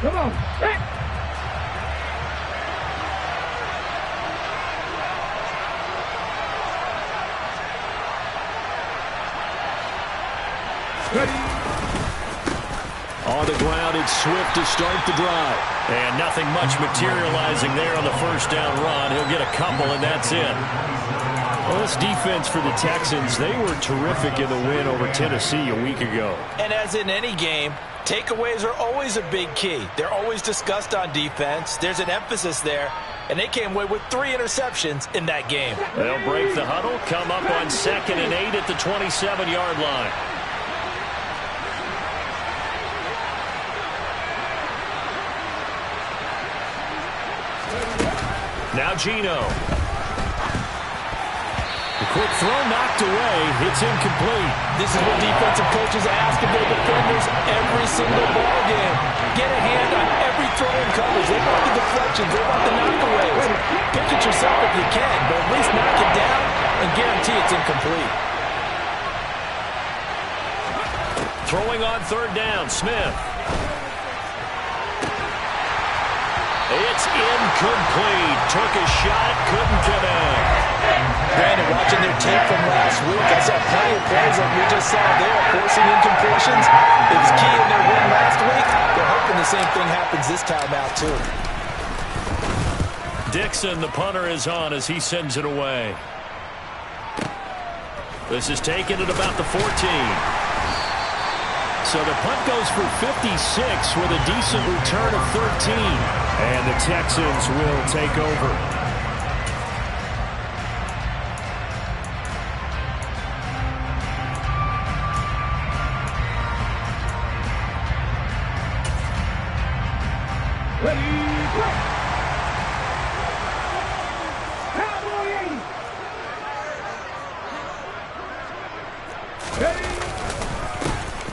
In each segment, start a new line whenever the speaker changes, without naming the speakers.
Come on.
On the ground, it's Swift to start the drive. And nothing much materializing there on the first down run. He'll get a couple, and that's it. Well, this defense for the Texans, they were terrific in the win over Tennessee a week ago.
And as in any game, takeaways are always a big key. They're always discussed on defense. There's an emphasis there, and they came away with 3 interceptions in that game.
They'll break the huddle, come up on 2nd and 8 at the 27-yard line. Now Geno. The quick throw knocked away. It's incomplete.
This is what defensive coaches ask of their defenders every single ball game. Get a hand on every throw in coverage. They want the deflections. They want the knockaways. Pick it yourself if you can, but at least knock it down and guarantee it's incomplete.
Throwing on 3rd down, Smith. It's incomplete. Took a shot, couldn't connect.
Brandon, watching their tape from last week, I saw plenty of plays like we just saw there, forcing incompletions. It was key in their win last week. They're hoping the same thing happens this time out, too.
Dixon, the punter, is on as he sends it away. This is taken at about the 14. So the punt goes for 56 with a decent return of 13. And the Texans will take over.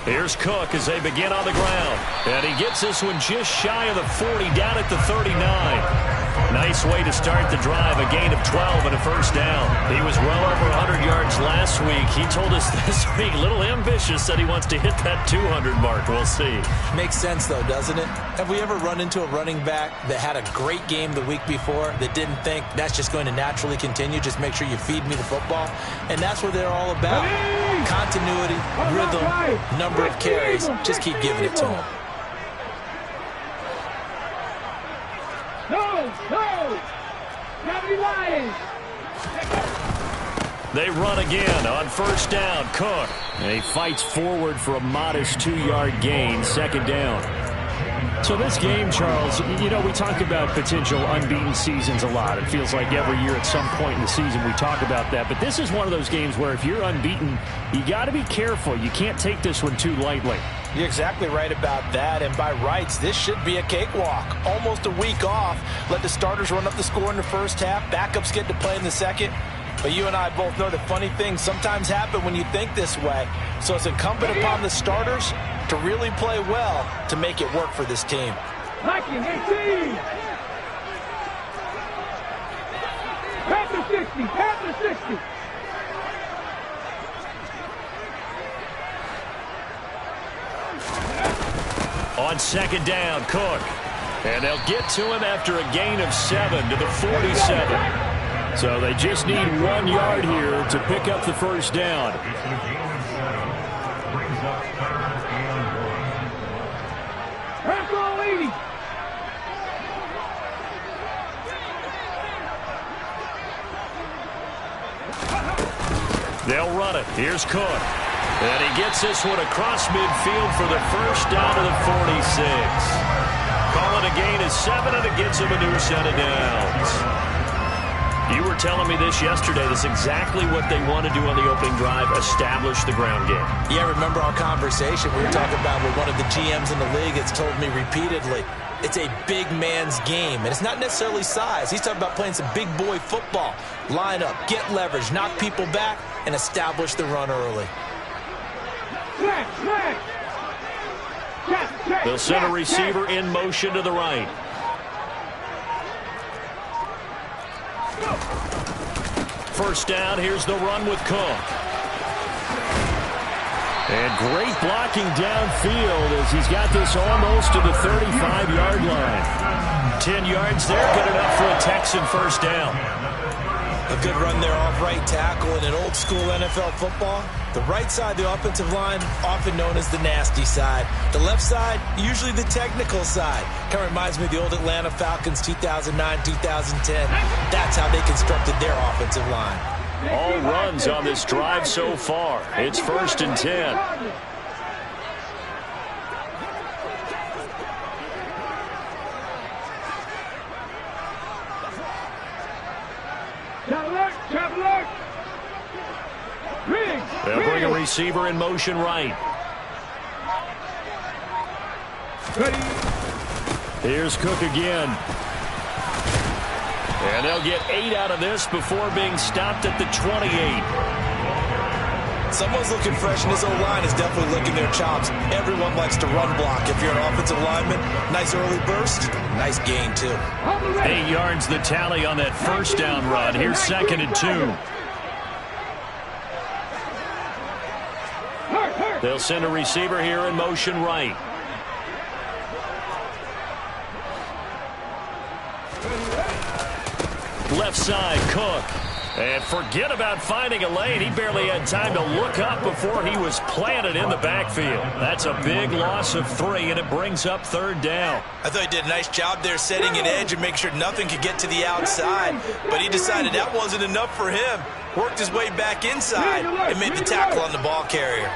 Here's Cook as they begin on the ground. And he gets this one just shy of the 40, down at the 39. Nice way to start the drive, a gain of 12 and a first down. He was well over 100 yards last week. He told us this week, a little ambitious, said he wants to hit that 200 mark. We'll see.
Makes sense, though, doesn't it? Have we ever run into a running back that had a great game the week before that didn't think that's just going to naturally continue? Just make sure you feed me the football. And that's what they're all about. Continuity, rhythm, number of carries. Just keep giving it to him.
They run again on first down. Cook. And he fights forward for a modest 2-yard gain. 2nd down. So this game, Charles, you know, we talk about potential unbeaten seasons a lot. It feels like every year at some point in the season we talk about that. But this is one of those games where if you're unbeaten, you got to be careful. You can't take this one too lightly.
You're exactly right about that, and by rights, this should be a cakewalk. Almost a week off. Let the starters run up the score in the first half. Backups get to play in the second. But you and I both know that funny things sometimes happen when you think this way. So it's incumbent upon the starters to really play well to make it work for this team.
Panther 60, Panther 60.
On 2nd down, Cook. And they'll get to him after a gain of 7 to the 47. So they just need 1 yard here to pick up the first down. They'll run it. Here's Cook. And he gets this one across midfield for the first down to the 46. Call it a gain of 7, and it gets him a new set of downs. You were telling me this yesterday. This is exactly what they want to do on the opening drive, establish the ground game.
Yeah, remember our conversation we were talking about with one of the GMs in the league that's told me repeatedly, it's a big man's game, and it's not necessarily size. He's talking about playing some big boy football. Line up, get leverage, knock people back, and establish the run early.
They'll send a receiver in motion to the right. First down, here's the run with Cook. And great blocking downfield as he's got this almost to the 35-yard line. 10 yards there, good enough for a Texan first down.
A good run there off right tackle. In an old-school NFL football, the right side of the offensive line, often known as the nasty side. The left side, usually the technical side. Kind of reminds me of the old Atlanta Falcons 2009, 2010. That's how they constructed their offensive line.
All runs on this drive so far. It's 1st and 10. They'll bring a receiver in motion right. Here's Cook again. And they'll get 8 out of this before being stopped at the 28.
Someone's looking fresh, and this O-line is definitely licking their chops. Everyone likes to run block. If you're an offensive lineman, nice early burst, nice gain, too.
8 yards the tally on that first down run. Here's 2nd and 2. They'll send a receiver here in motion right. Left side, Cook. And forget about finding a lane. He barely had time to look up before he was planted in the backfield. That's a big loss of 3, and it brings up 3rd down.
I thought he did a nice job there setting an edge and make sure nothing could get to the outside. But he decided that wasn't enough for him. Worked his way back inside and made the tackle on the ball carrier.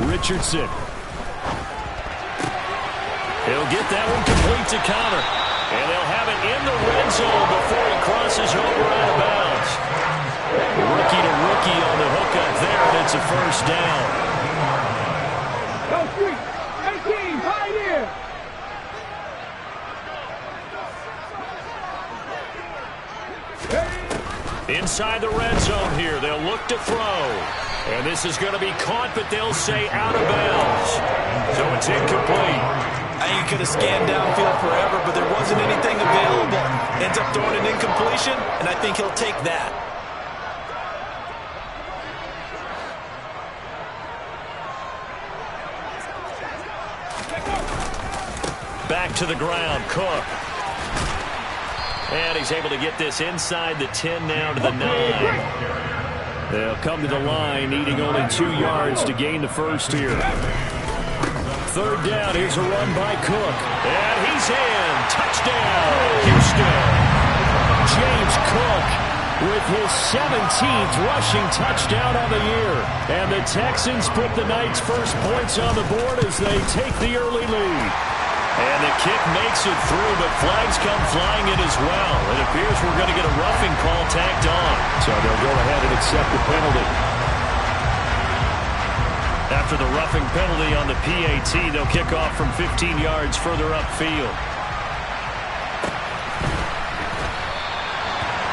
Richardson. He'll get that one complete to Connor. And they'll have it in the red zone before he crosses over out of bounds. Rookie to rookie on the hookup there, and it's a first down.
Go street. 18, Pioneer.
Inside the red zone here, they'll look to throw. And this is going to be caught, but they'll say out of bounds. So it's incomplete.
I think he could have scanned downfield forever, but there wasn't anything available. Ends up throwing an incompletion, and I think he'll take that.
Back to the ground, Cook. And he's able to get this inside the 10 now to the 9. They'll come to the line, needing only 2 yards to gain the first here. 3rd down, here's a run by Cook. And he's in. Touchdown, Houston. James Cook with his 17th rushing touchdown on the year. And the Texans put the Knights' first points on the board as they take the early lead. And the kick makes it through, but flags come flying in as well. It appears we're going to get a roughing call tacked on. So they'll go ahead and accept the penalty. After the roughing penalty on the PAT, they'll kick off from 15 yards further upfield.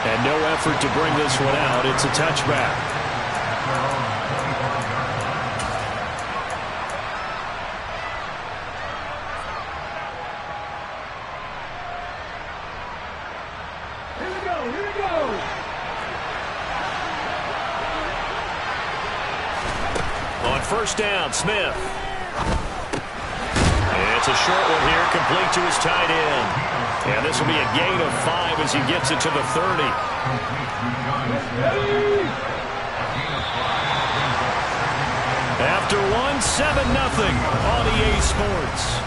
And no effort to bring this one out. It's a touchback. First down, Smith. It's a short one here, complete to his tight end. And this will be a gain of 5 as he gets it to the 30. After 1, 7-0 on EA Sports.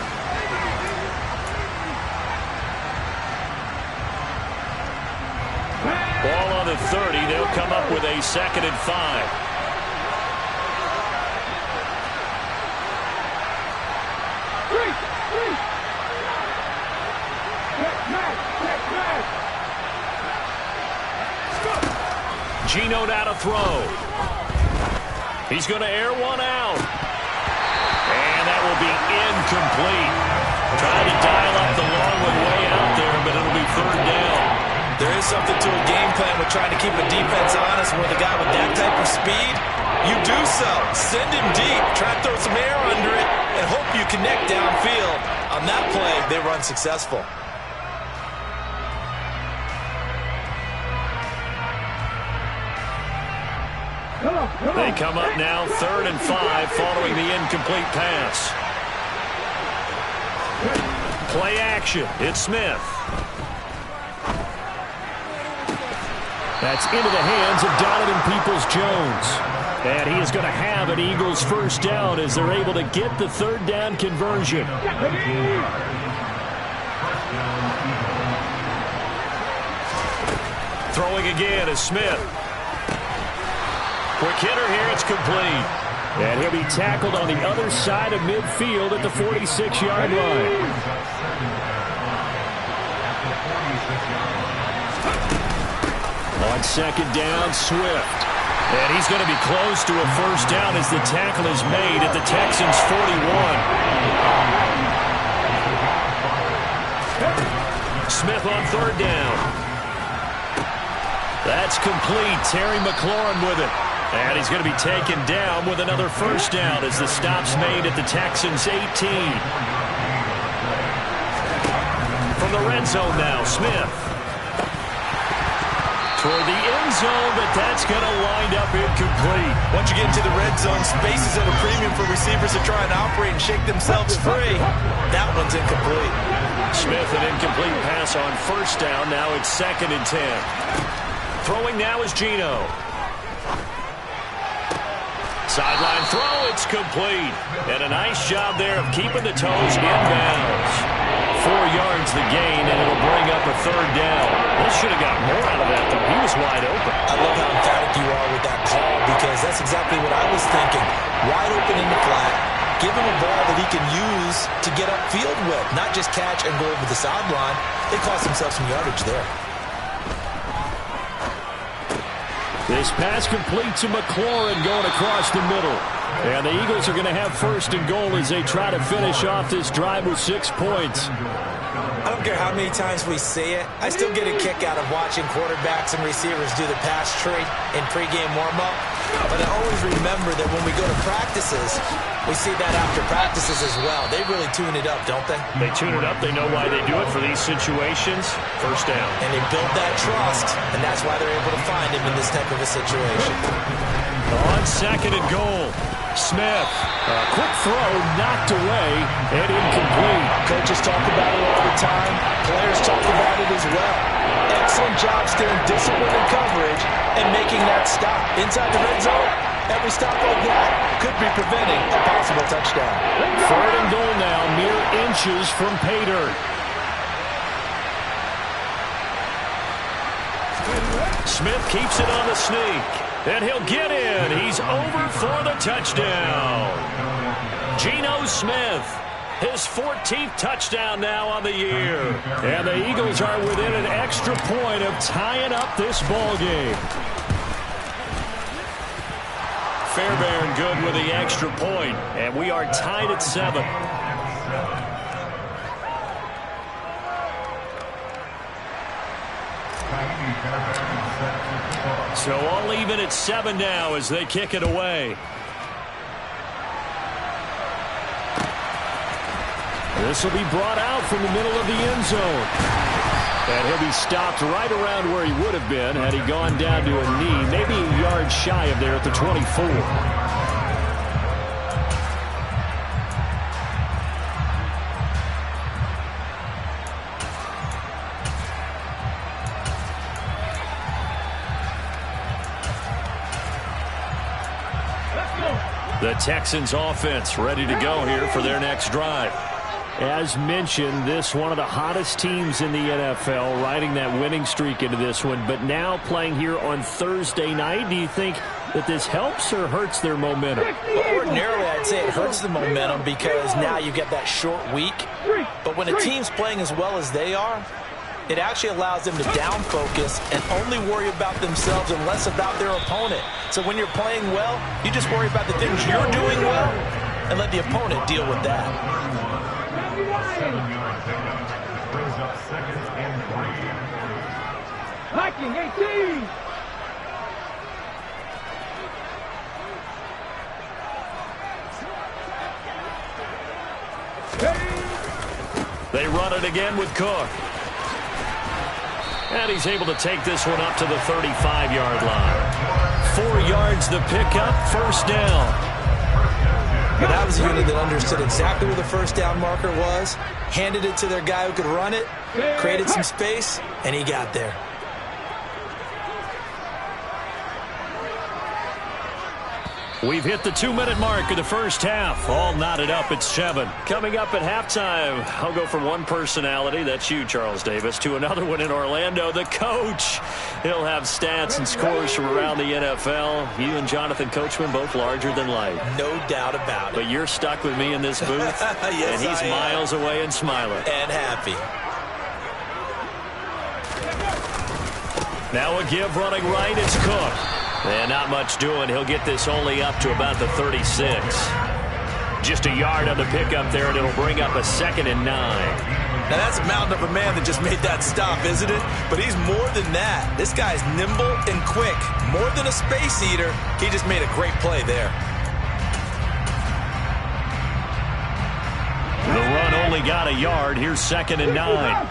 Ball on the 30. They'll come up with a 2nd and 5. Geno out to throw. He's going to air one out. And that will be incomplete. Trying to dial up the long one way out there, but it'll be 3rd down.
There is something to a game plan with trying to keep a defense honest. With a guy with that type of speed, you do so. Send him deep. Try to throw some air under it and hope you connect downfield. On that play, they run successful.
Come on.
They come up now 3rd and 5 following the incomplete pass. Play action. It's Smith. That's into the hands of Donovan Peoples-Jones. And he is going to have an Eagles first down as they're able to get the 3rd down conversion. Throwing again is Smith. Quick hitter here, it's complete. And he'll be tackled on the other side of midfield at the 46-yard line. On 2nd down, Swift. And he's going to be close to a first down as the tackle is made at the Texans' 41. Smith on 3rd down. That's complete. Terry McLaurin with it. And he's going to be taken down with another first down as the stop's made at the Texans' 18. From the red zone now, Smith. Toward the end zone, but that's going to wind up incomplete.
Once you get into the red zone, space is at a premium for receivers to try and operate and shake themselves free. That one's incomplete.
Smith, an incomplete pass on first down. Now it's 2nd and 10. Throwing now is Geno. Sideline throw, it's complete. And a nice job there of keeping the toes inbounds. 4 yards the gain, and it'll bring up a 3rd down. This should have got more out of that, though. He was wide open.
I love how emphatic you are with that call because that's exactly what I was thinking. Wide open in the flat. Give him a ball that he can use to get upfield with, not just catch and go over the sideline. They cost themselves some yardage there.
This pass complete to McLaurin going across the middle. And the Eagles are going to have 1st and goal as they try to finish off this drive with 6 points.
I don't care how many times we see it. I still get a kick out of watching quarterbacks and receivers do the pass tree in pregame warm-up. But I always remember that when we go to practices, we see that after practices as well. They really tune it up, don't they?
They tune it up. They know why they do it for these situations. First down.
And they build that trust, and that's why they're able to find him in this type of a situation.
On 2nd and goal, Smith. A quick throw knocked away and incomplete.
Coaches talk about it all the time. Players talk about it as well. Excellent job staying disciplined in coverage and making that stop. Inside the red zone, every stop like that could be preventing a possible touchdown.
3rd and goal now, mere inches from pay dirt. Smith keeps it on the sneak. And he'll get in. He's over for the touchdown. Geno Smith, his 14th touchdown now on the year. And the Eagles are within an extra point of tying up this ball game. Fairbairn good with the extra point. And we are tied at 7. So all even at 7 now as they kick it away. This will be brought out from the middle of the end zone. And he'll be stopped right around where he would have been had he gone down to a knee, maybe a yard shy of there at the 24. The Texans offense ready to go here for their next drive. As mentioned, this one of the hottest teams in the NFL, riding that winning streak into this one, but now playing here on Thursday night. Do you think that this helps or hurts their momentum?
Well, ordinarily, I'd say it hurts the momentum because now you get that short week. But when a team's playing as well as they are, it actually allows them to down focus and only worry about themselves and less about their opponent. So when you're playing well, you just worry about the things you're doing well and let the opponent deal with that.
7-yard pickup brings up 2nd and 3. Viking 18.
They run it again with Cook. And he's able to take this one up to the 35-yard line. 4 yards the pickup, first down.
And that was a unit that understood exactly where the first down marker was, handed it to their guy who could run it, created some space, and he got there.
We've hit the 2-minute mark of the first half. All knotted up at 7. Coming up at halftime, I'll go from one personality, that's you, Charles Davis, to another one in Orlando, the coach. He'll have stats and scores from around the NFL. You and Jonathan Coachman both larger than life.
No doubt about it.
But you're stuck with me in this booth,
yes,
and he's miles away and smiling.
And happy.
Now a give running right, it's Cook. And not much doing. He'll get this only up to about the 36. Just a yard on the pickup there, and it'll bring up a 2nd and 9.
Now that's a mountain of a man that just made that stop, isn't it? But he's more than that. This guy's nimble and quick. More than a space eater, he just made a great play there.
The run only got a yard. Here's 2nd and 9.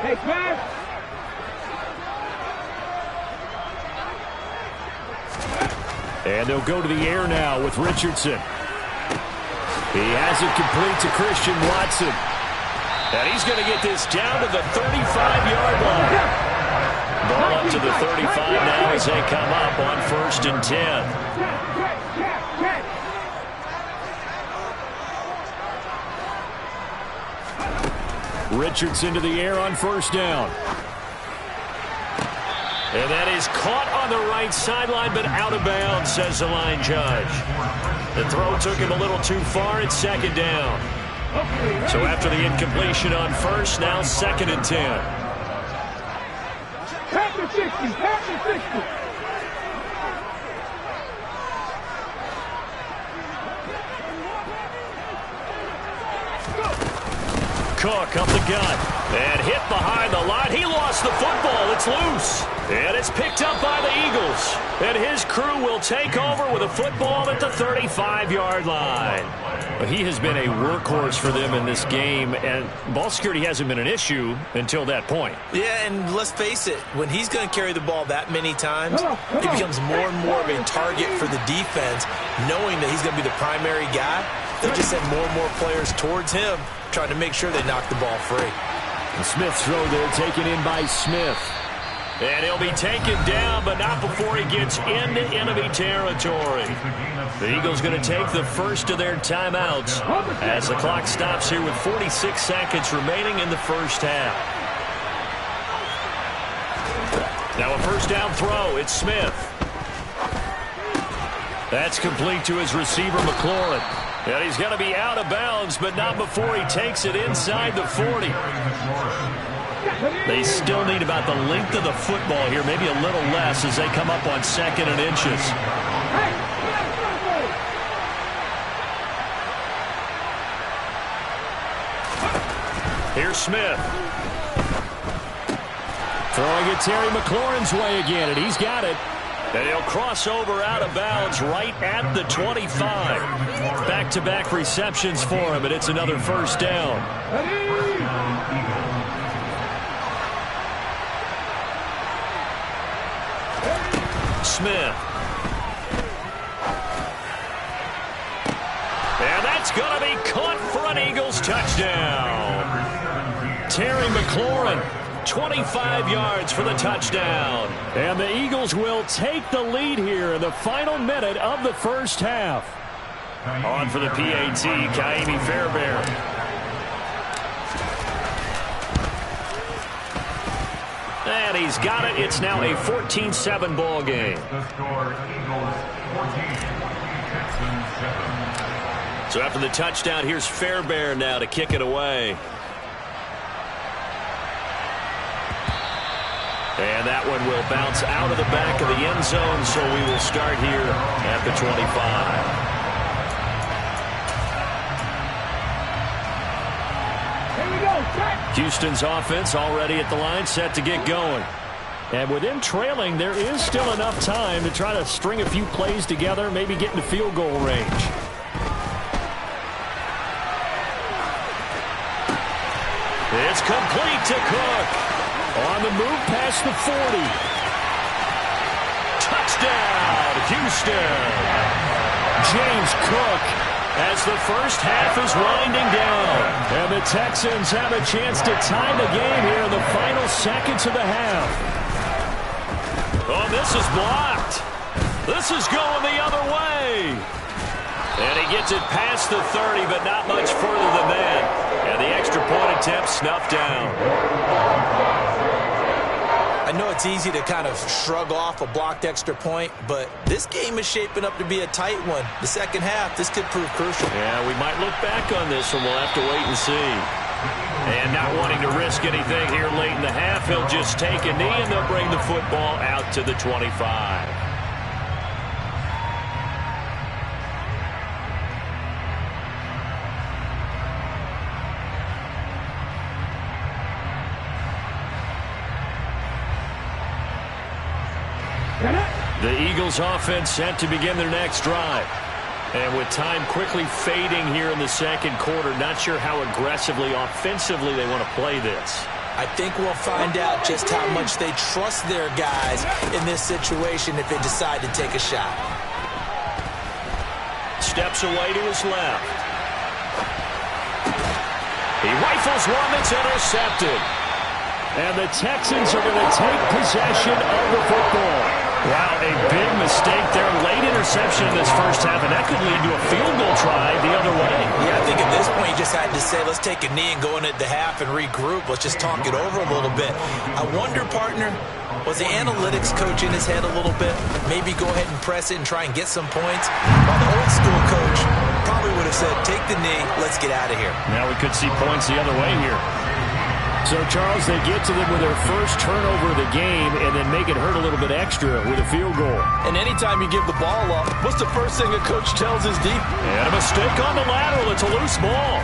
Hey, pass.
And they'll go to the air now with Richardson. He has it complete to Christian Watson. And he's going to get this down to the 35-yard line. Ball up to the 35 now as they come up on 1st and 10. Richardson to the air on 1st down. And that is caught on the right sideline, but out of bounds, says the line judge. The throw took him a little too far. It's 2nd down. So after the incompletion on 1st, now 2nd and 10.
Pass the 60, pass the 60.
Cook up the gut and hit behind the line. He lost the football. It's loose. And it's picked up by the Eagles. And his crew will take over with a football at the 35-yard line. But he has been a workhorse for them in this game, and ball security hasn't been an issue until that point.
Yeah, and let's face it, when he's going to carry the ball that many times, he becomes more and more of a target for the defense, knowing that he's going to be the primary guy. They just send more and more players towards him, trying to make sure they knock the ball free.
The Smith's throw there taken in by Smith. And he'll be taken down, but not before he gets into enemy territory. The Eagles going to take the first of their timeouts as the clock stops here with 46 seconds remaining in the first half. Now a 1st down throw. It's Smith. That's complete to his receiver, McLaurin. And he's going to be out of bounds, but not before he takes it inside the 40. They still need about the length of the football here, maybe a little less as they come up on 2nd and inches. Here's Smith. Throwing it Terry McLaurin's way again, and he's got it. And he'll cross over out of bounds right at the 25. Back-to-back receptions for him, and it's another 1st down. Smith. And that's going to be caught for an Eagles touchdown. Terry McLaurin, 25 yards for the touchdown. And the Eagles will take the lead here in the final minute of the first half. On for the PAT, Ka'imi Fairbairn. And he's got it. It's now a 14-7 ball game.
The score, Eagles 14, Texans 7.
So after the touchdown, here's Fairbairn now to kick it away. And that one will bounce out of the back of the end zone, so we will start here at the 25. Houston's offense already at the line, set to get going. And with them trailing, there is still enough time to try to string a few plays together, maybe get into field goal range. It's complete to Cook. On the move past the 40. Houston. James Cook as the first half is winding down. And the Texans have a chance to tie the game here in the final seconds of the half. Oh, this is blocked. This is going the other way. And he gets it past the 30, but not much further than that. And the extra point attempt snuffed down.
I know it's easy to kind of shrug off a blocked extra point, but this game is shaping up to be a tight one. The second half, this could prove crucial.
Yeah, we might look back on this one. We'll have to wait and see. And not wanting to risk anything here late in the half, he'll just take a knee, and they'll bring the football out to the 25. The Eagles offense set to begin their next drive. And with time quickly fading here in the second quarter, not sure how aggressively, offensively they want to play this.
I think we'll find out just how much they trust their guys in this situation if they decide to take a shot.
Steps away to his left. He rifles one that's intercepted. And the Texans are going to take possession of the football. Wow, a big mistake there. Late interception in this first half, and that could lead to a field goal try the other way.
Yeah, I think at this point you just had to say, let's take a knee and go into the half and regroup. Let's just talk it over a little bit. I wonder, partner, was the analytics coach in his head a little bit? Maybe go ahead and press it and try and get some points? While the old school coach probably would have said, take the knee, let's get out of here.
Now we could see points the other way here. So, Charles, they get to them with their first turnover of the game and then make it hurt a little bit extra with a field goal.
And anytime you give the ball up, what's the first thing a coach tells his deep?
And a mistake on the lateral. It's a loose ball.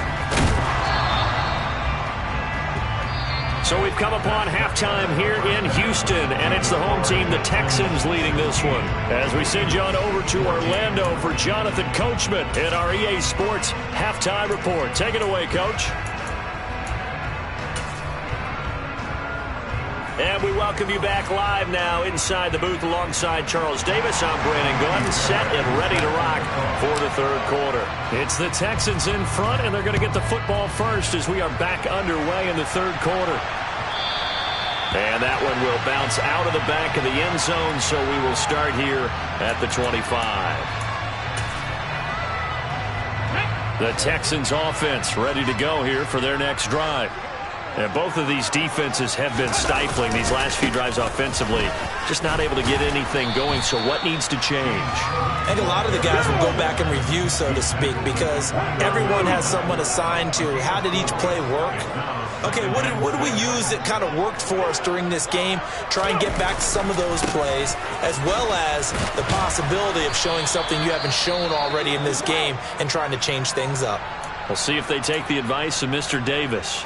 So we've come upon halftime here in Houston, and it's the home team, the Texans, leading this one. As we send you on over to Orlando for Jonathan Coachman in our EA Sports Halftime Report. Take it away, Coach. And we welcome you back live now inside the booth alongside Charles Davis. I'm Brandon Gunn, set and ready to rock for the third quarter. It's the Texans in front, and they're going to get the football first as we are back underway in the third quarter. And that one will bounce out of the back of the end zone, so we will start here at the 25. The Texans offense ready to go here for their next drive. And both of these defenses have been stifling these last few drives offensively. Just not able to get anything going, so what needs to change?
I think a lot of the guys will go back and review, so to speak, because everyone has someone assigned to how did each play work. Okay, what did we use that kind of worked for us during this game? Try and get back to some of those plays, as well as the possibility of showing something you haven't shown already in this game and trying to change things up.
We'll see if they take the advice of Mr. Davis.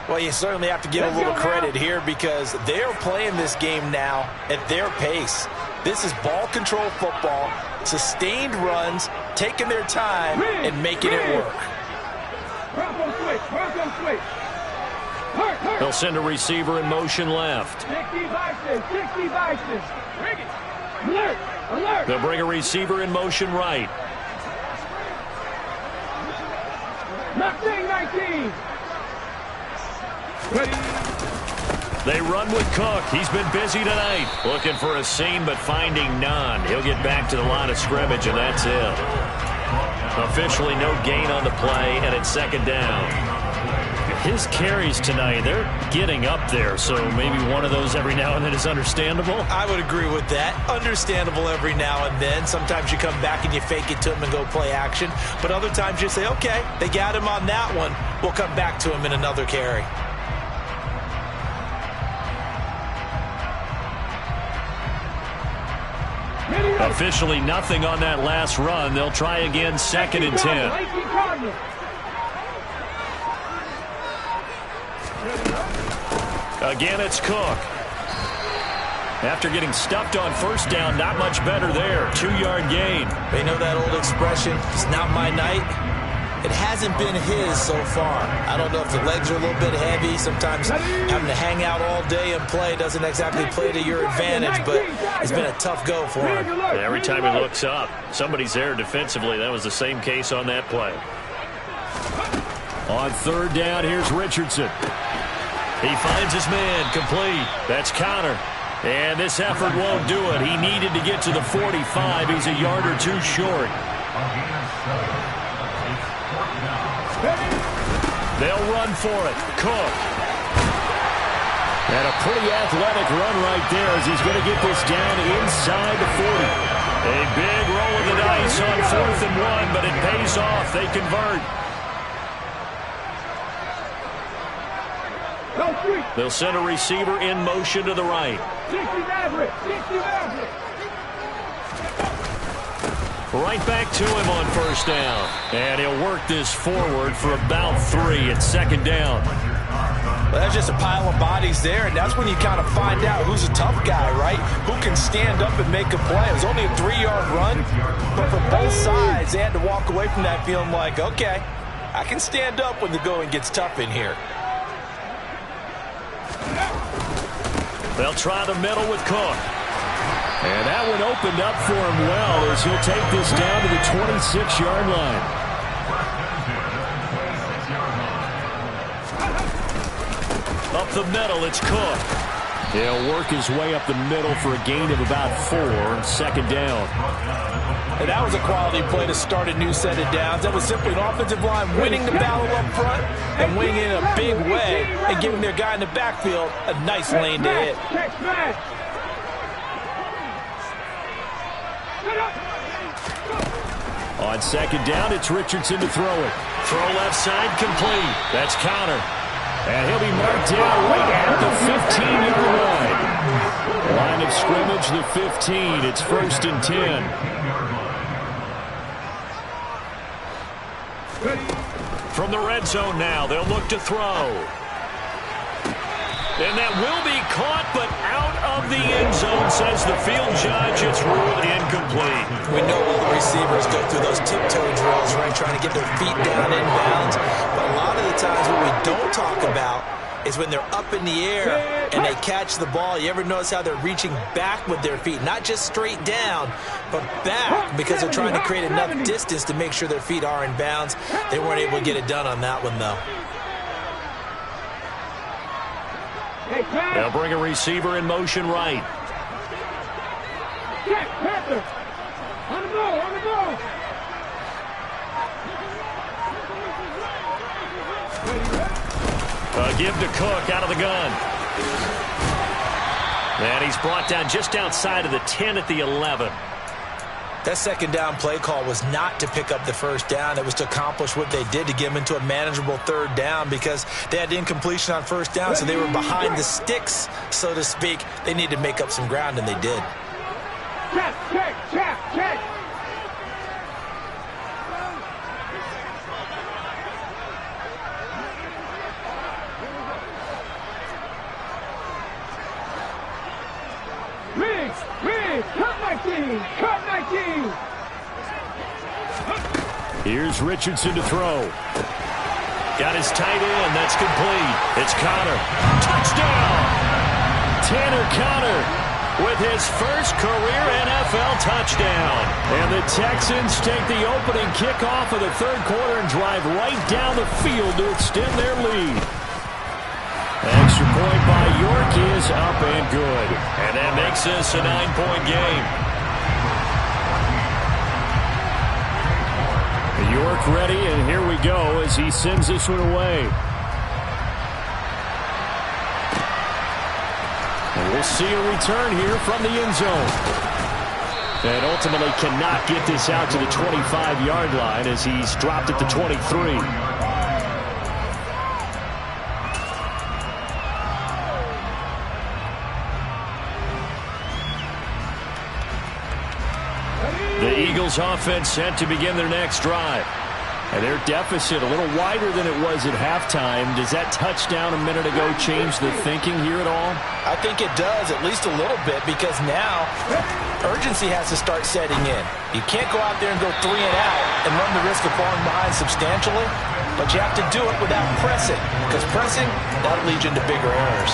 Well, you certainly have to give a little credit here because they're playing this game now at their pace. This is ball control football, sustained runs, taking their time and making it work.
They'll send a receiver in motion left. They'll bring a receiver in motion right.
19.
They run with Cook. He's been busy tonight. Looking for a seam, but finding none. He'll get back to the line of scrimmage, and that's it. Officially no gain on the play, and it's second down. His carries tonight, they're getting up there, so maybe one of those every now and then is understandable.
I would agree with that. Understandable every now and then. Sometimes you come back and you fake it to him and go play action. But other times you say, okay, they got him on that one. We'll come back to him in another carry.
Officially nothing on that last run. They'll try again, second and 10. Again, it's Cook. After getting stuffed on first down, not much better there. 2-yard gain.
They know that old expression, it's not my night. It hasn't been his so far. I don't know if the legs are a little bit heavy. Sometimes having to hang out all day and play doesn't exactly play to your advantage, but it's been a tough go for him.
Every time he looks up, somebody's there defensively. That was the same case on that play. On third down, here's Richardson. He finds his man, complete. That's Connor. And this effort won't do it. He needed to get to the 45. He's a yard or two short. They'll run for it. Cook. And a pretty athletic run right there as he's going to get this down inside the 40. A big roll of the dice on 4th and 1, but it pays off. They convert. They'll send a receiver in motion to the right. Right back to him on first down. And he'll work this forward for about 3 at second down.
Well, that's just a pile of bodies there, and that's when you kind of find out who's a tough guy, right? Who can stand up and make a play. It was only a 3-yard run, but for both sides, they had to walk away from that feeling like, okay, I can stand up when the going gets tough in here.
They'll try the middle with Cook. And that one opened up for him well as he'll take this down to the 26-yard line. Up the middle, it's Cook. He'll work his way up the middle for a gain of about 4, second down.
And that was a quality play to start a new set of downs. That was simply an offensive line winning the battle up front and winning it in a big way and giving their guy in the backfield a nice lane to hit.
On second down, it's Richardson to throw it. Throw left side, complete. That's Connor. And he'll be marked down right at the 15-yard line. Line of scrimmage, the 15. It's 1st and 10. From the red zone now, they'll look to throw. And that will be caught, but out of the end zone, says the field judge. It's ruled incomplete.
We know all the receivers go through those tiptoe drills, right, trying to get their feet down inbounds. But a lot of the times what we don't talk about is when they're up in the air and they catch the ball. You ever notice how they're reaching back with their feet? Not just straight down, but back, because they're trying to create enough distance to make sure their feet are in bounds. They weren't able to get it done on that one, though.
They'll bring a receiver in motion right. Give to Cook out of the gun. And he's brought down just outside of the 10 at the 11.
That second down play call was not to pick up the first down. It was to accomplish what they did, to get them into a manageable third down, because they had incompletion on first down, so they were behind the sticks, so to speak. They needed to make up some ground, and they did.
Check. Cut 19.
Here's Richardson to throw. Got his tight end. That's complete. It's Connor. Touchdown! Tanner Connor with his first career NFL touchdown. And the Texans take the opening kickoff of the third quarter and drive right down the field to extend their lead. Extra point by York is up and good. And that makes this a 9-point game. York ready, and here we go as he sends this one away. And we'll see a return here from the end zone. And ultimately cannot get this out to the 25-yard line as he's dropped at the 23. The Eagles offense set to begin their next drive. And their deficit a little wider than it was at halftime. Does that touchdown a minute ago change the thinking here at all?
I think it does, at least a little bit, because now urgency has to start setting in. You can't go out there and go 3 and out and run the risk of falling behind substantially, but you have to do it without pressing, because pressing, that'll lead you into bigger errors.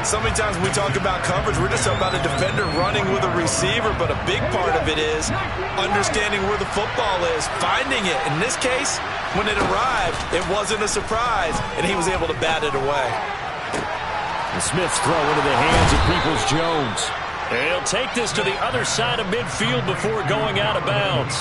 So many times when we talk about coverage, we're just about a defender running with a receiver, but a big part of it is understanding where the football is, finding it. In this case, when it arrived, it wasn't a surprise, and he was able to bat it away.
And Smith's throw into the hands of Peoples-Jones. And he'll take this to the other side of midfield before going out of bounds.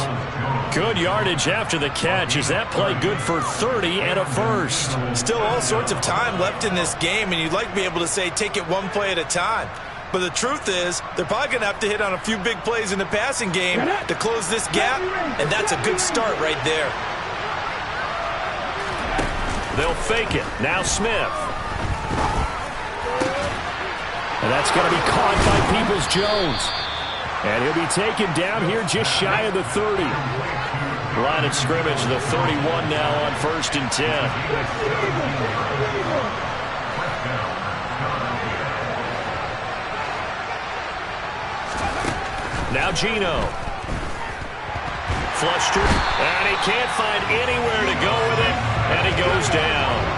Good yardage after the catch. Is that play good for 30 and a first?
Still all sorts of time left in this game, and you'd like to be able to say take it one play at a time. But the truth is, they're probably going to have to hit on a few big plays in the passing game to close this gap, and that's a good start right there.
They'll fake it. Now Smith. And that's going to be caught by Peoples-Jones. And he'll be taken down here just shy of the 30. Line of scrimmage, the 31 now on 1st and 10. Now Geno. Flushed it, and he can't find anywhere to go with it, and he goes down.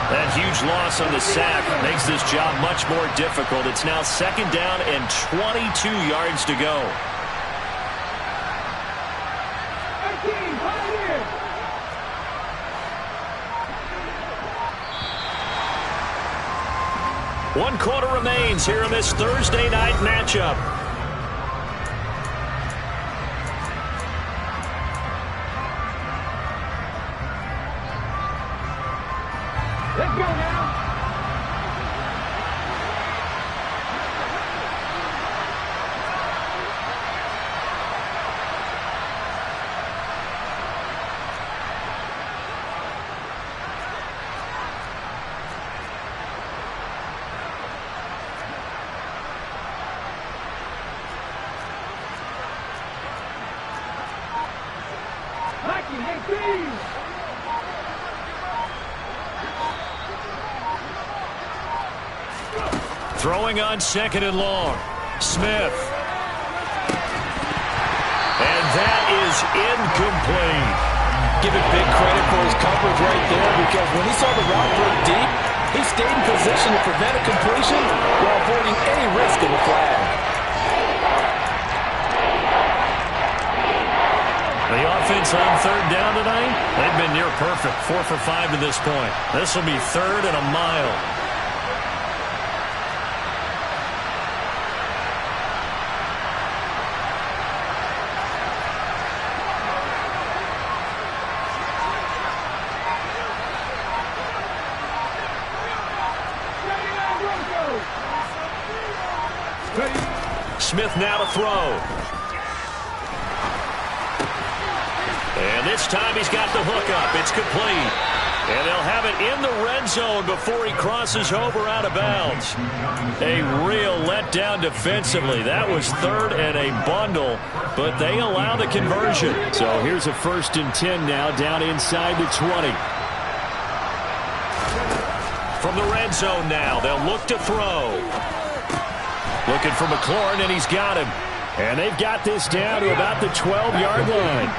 That huge loss on the sack makes this job much more difficult. It's now 2nd down and 22 yards to go. One quarter remains here in this Thursday night matchup.
Let's go now.
Throwing on 2nd and long. Smith. And that is incomplete.
Give it big credit for his coverage right there, because when he saw the route break deep, he stayed in position to prevent a completion while avoiding any risk of a flag.
The offense on 3rd down tonight, they've been near perfect. 4 for 5 to this point. This will be 3rd and a mile. Smith now to throw. And this time he's got the hook up. It's complete. And they'll have it in the red zone before he crosses over out of bounds. A real letdown defensively. That was 3rd and a bundle, but they allow the conversion. So here's a 1st and 10 now down inside the 20. From the red zone now, they'll look to throw. Looking for McLaurin, and he's got him. And they've got this down to about the 12-yard line.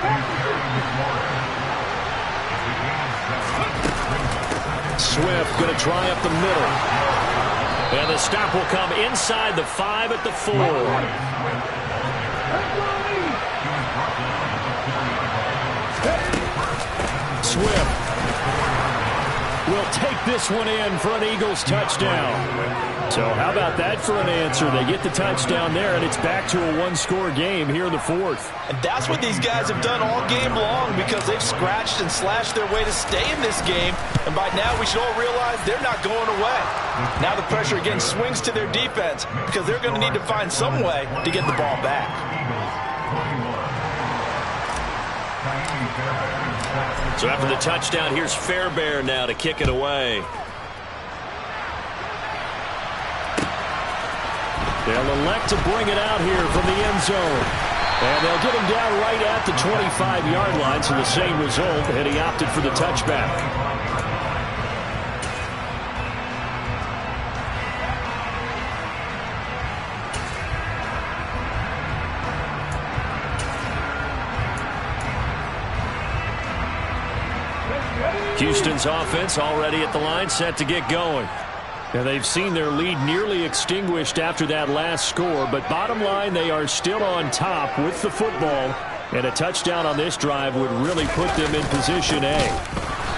Swift going to try up the middle. And the stop will come inside the 5 at the 4. Swift will take this one in for an Eagles touchdown. So how about that for an answer? They get the touchdown there, and it's back to a one-score game here in the 4th.
And that's what these guys have done all game long, because they've scratched and slashed their way to stay in this game. And by now, we should all realize they're not going away. Now the pressure again swings to their defense, because they're going to need to find some way to get the ball back.
So after the touchdown, here's Fairbairn now to kick it away. They'll elect to bring it out here from the end zone. And they'll get him down right at the 25-yard line, so the same result, and he opted for the touchback. Houston's offense already at the line, set to get going. And they've seen their lead nearly extinguished after that last score, but bottom line, they are still on top with the football, and a touchdown on this drive would really put them in position A.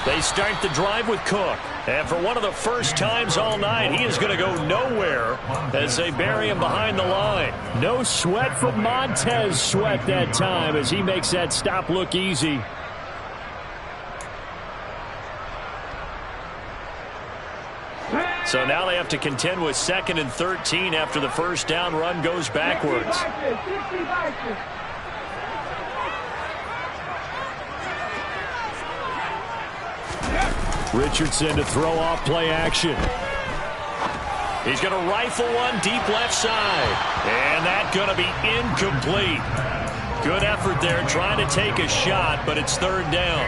They start the drive with Cook, and for one of the first times all night, he is going to go nowhere as they bury him behind the line. No sweat from Montez Sweat that time as he makes that stop look easy. So now they have to contend with 2nd and 13 after the first down run goes backwards. Richardson to throw off play action. He's going to rifle one deep left side. And that's going to be incomplete. Good effort there trying to take a shot, but it's 3rd down.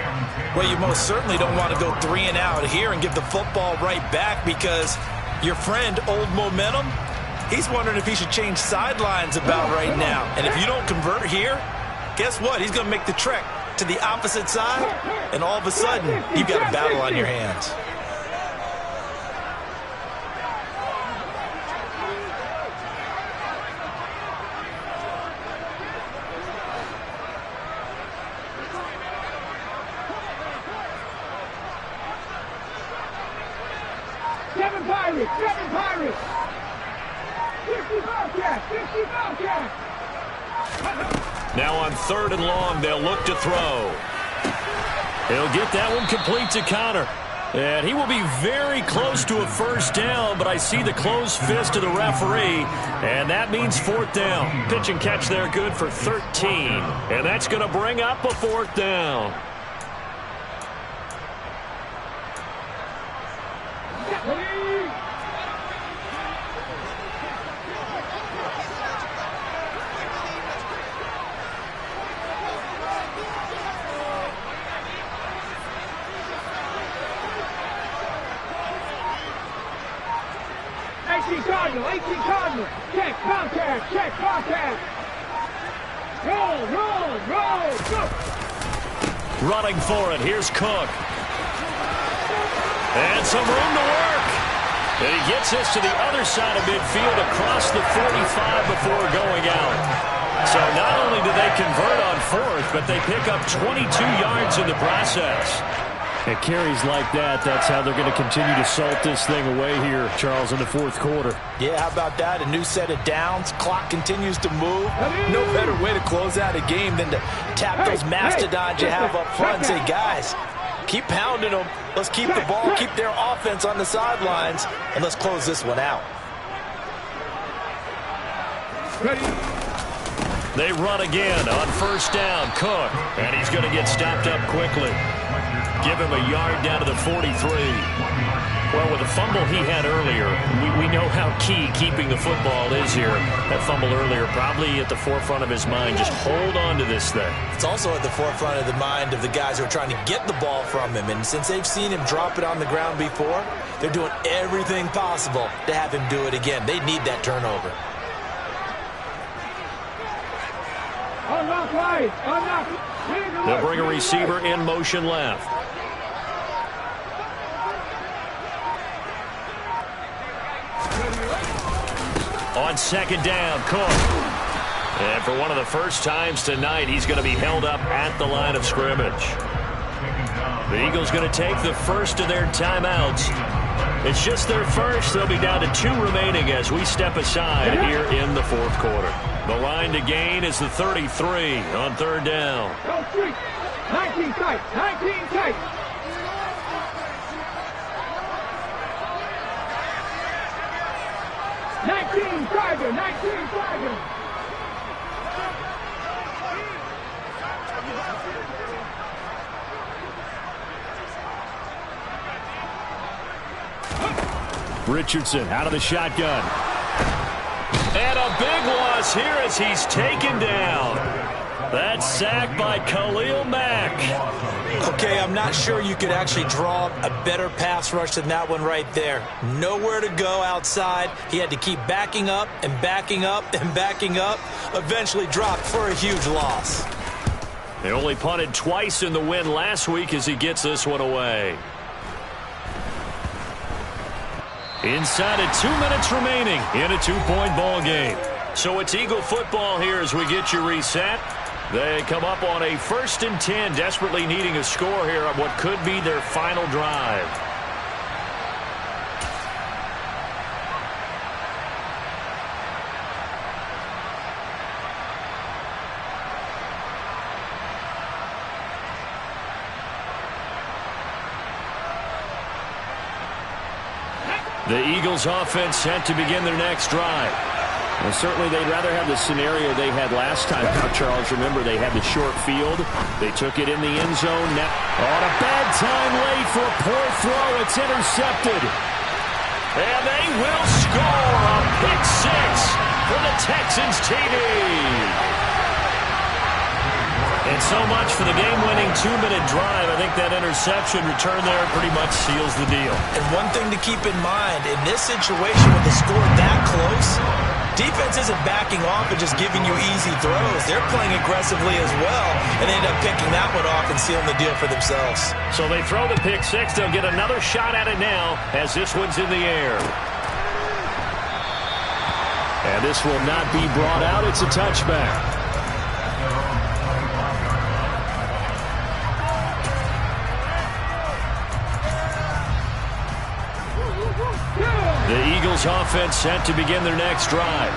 Well, you most certainly don't want to go 3 and out here and give the football right back because your friend, Old Momentum, he's wondering if he should change sidelines about right now. And if you don't convert here, guess what? He's going to make the trek to the opposite side, and all of a sudden, you've got a battle on your hands.
Seven Pirates! 50 Bobcats! 50 Bobcats!
Now on 3rd and long, they'll look to throw. He'll get that one complete to Connor. And he will be very close to a first down, but I see the closed fist of the referee, and that means 4th down. Pitch and catch there good for 13, and that's going to bring up a 4th down.
Cardinal. Check contact. Roll, go.
Running for it. Here's Cook. And some room to work. And he gets this to the other side of midfield across the 45 before going out. So not only do they convert on 4th, but they pick up 22 yards in the process. And carries like that, that's how they're going to continue to salt this thing away here, Charles, in the 4th quarter.
Yeah, how about that? A new set of downs. Clock continues to move. No better way to close out a game than to tap those mastodons you have up front and say, guys, keep pounding them. Let's keep the ball, keep their offense on the sidelines, and let's close this one out.
They run again on 1st down. Cook, and he's going to get stopped up quickly. Give him a yard down to the 43. Well, with the fumble he had earlier, we know how key keeping the football is here. That fumble earlier probably at the forefront of his mind. Just hold on to this thing.
It's also at the forefront of the mind of the guys who are trying to get the ball from him. And since they've seen him drop it on the ground before, they're doing everything possible to have him do it again. They need that turnover.
They'll bring a receiver in motion left. On 2nd down, Cook. And for one of the first times tonight, he's going to be held up at the line of scrimmage. The Eagles going to take the first of their timeouts. It's just their first. They'll be down to 2 remaining as we step aside here in the 4th quarter. The line to gain is the 33 on 3rd down.
19 tight. 19 Tiger.
Richardson out of the shotgun. And a big loss here as he's taken down. That sack by Khalil Mack.
Okay, I'm not sure you could actually draw a better pass rush than that one right there. Nowhere to go outside. He had to keep backing up and backing up and backing up. Eventually dropped for a huge loss.
They only punted twice in the win last week as he gets this one away. Inside of 2 minutes remaining in a 2-point ball game. So it's Eagle football here as we get you reset. They come up on a 1st and 10, desperately needing a score here on what could be their final drive. The Eagles offense set to begin their next drive. Well, certainly they'd rather have the scenario they had last time out, Charles. Remember, they had the short field. They took it in the end zone. Now, on a bad time late for a poor throw. It's intercepted. And they will score a pick six for the Texans TD. And so much for the game-winning 2-minute drive. I think that interception return there pretty much seals the deal.
And one thing to keep in mind, in this situation with the score that close, defense isn't backing off and just giving you easy throws. They're playing aggressively as well, and they end up picking that one off and sealing the deal for themselves.
So they throw the pick six. They'll get another shot at it now as this one's in the air. And this will not be brought out. It's a touchback. The Eagles offense set to begin their next drive.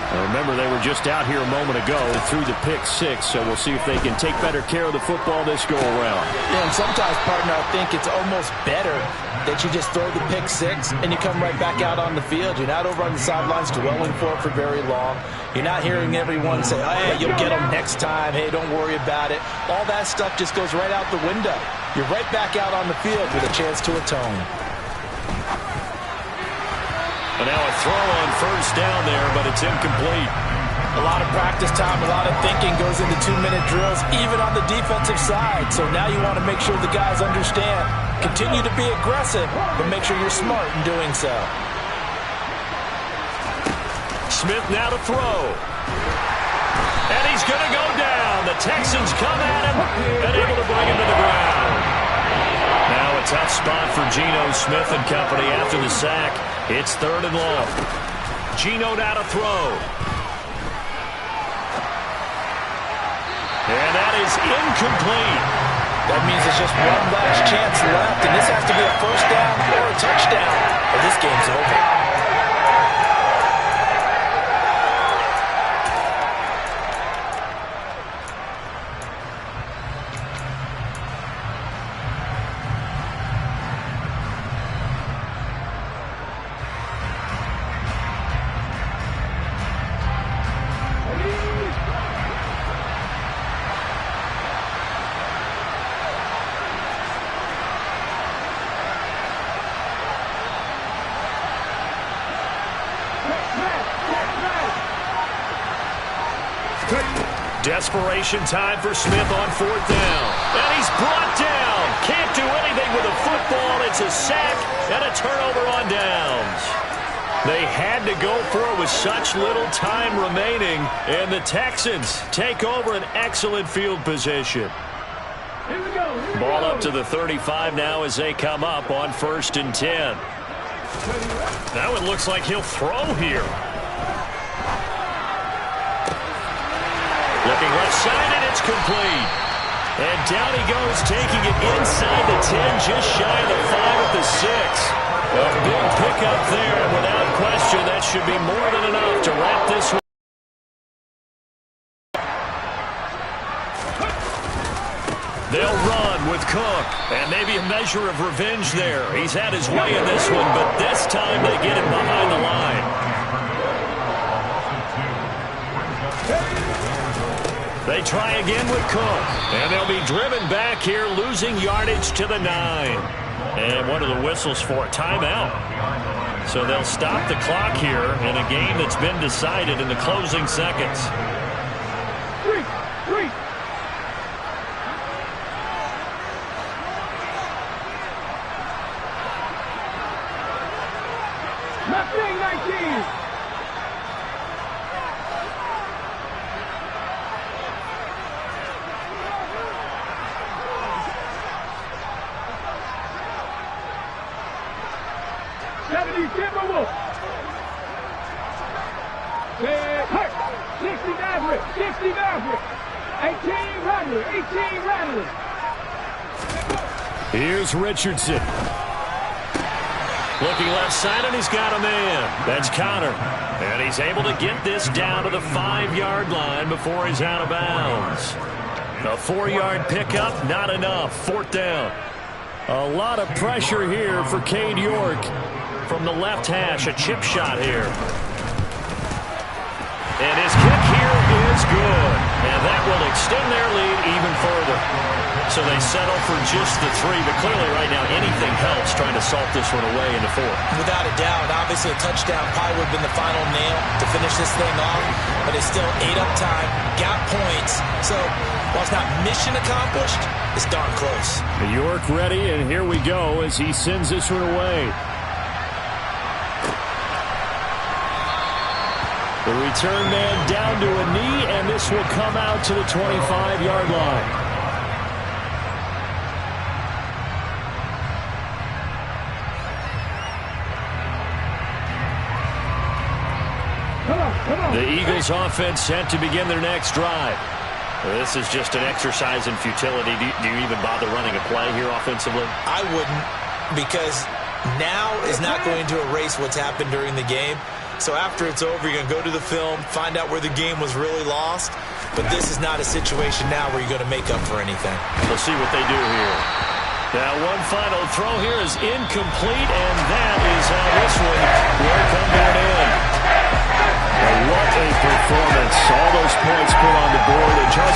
Now remember, they were just out here a moment ago and threw the pick six, so we'll see if they can take better care of the football this go-around.
Yeah, and sometimes, partner, I think it's almost better that you just throw the pick six and you come right back out on the field. You're not over on the sidelines dwelling for it for very long. You're not hearing everyone say, hey, you'll get them next time. Hey, don't worry about it. All that stuff just goes right out the window. You're right back out on the field with a chance to atone.
And now a throw on 1st down there, but it's incomplete.
A lot of practice time, a lot of thinking goes into 2-minute drills, even on the defensive side. So now you want to make sure the guys understand. Continue to be aggressive, but make sure you're smart in doing so.
Smith now to throw. And he's going to go down. The Texans come at him and able to bring him to the ground. Now a tough spot for Geno Smith and company after the sack. It's 3rd and long. Geno now to throw. And that is incomplete.
That means there's just one last chance left, and this has to be a 1st down or a touchdown, or this game's over.
Desperation time for Smith on 4th down. And he's brought down. Can't do anything with a football. It's a sack and a turnover on downs. They had to go for it with such little time remaining. And the Texans take over an excellent field position. Ball up to the 35 now as they come up on 1st and 10. Now it looks like he'll throw here. Looking left side, and it's complete. And down he goes, taking it inside the 10, just shy of the 5 at the 6. A big pickup there, and without question, that should be more than enough to wrap this one. They'll run with Cook, and maybe a measure of revenge there. He's had his way in this one, but this time they get him behind the line. They try again with Cook, and they'll be driven back here, losing yardage to the 9. And what are the whistles for? Timeout. So they'll stop the clock here in a game that's been decided in the closing seconds.
you, Timberwolves. Say, hurt. 60 Maverick. 60 Maverick. 18 Rattler. 18 Rattler.
Here's Richardson. Looking left side, and he's got a man. That's Connor. And he's able to get this down to the 5-yard line before he's out of bounds. A 4-yard pickup, not enough. 4th down. A lot of pressure here for Cade York. From the left hash, a chip shot here. And his kick here is good. And that will extend their lead even further. So they settle for just the 3, but clearly right now anything helps trying to salt this one away in the 4th.
Without a doubt, obviously a touchdown probably would have been the final nail to finish this thing off, but it's still 8 up time, got points, so while it's not mission accomplished, it's darn close.
York ready, and here we go as he sends this one away. The return man down to a knee, and this will come out to the 25-yard line. The Eagles offense set to begin their next drive. This is just an exercise in futility. Do you even bother running a play here offensively?
I wouldn't, because now is not going to erase what's happened during the game. So after it's over, you're going to go to the film, find out where the game was really lost. But this is not a situation now where you're going to make up for anything.
We'll see what they do here. Now one final throw here is incomplete, and that is how this one will come to an end. What a performance. All those points put on the board. And Charles,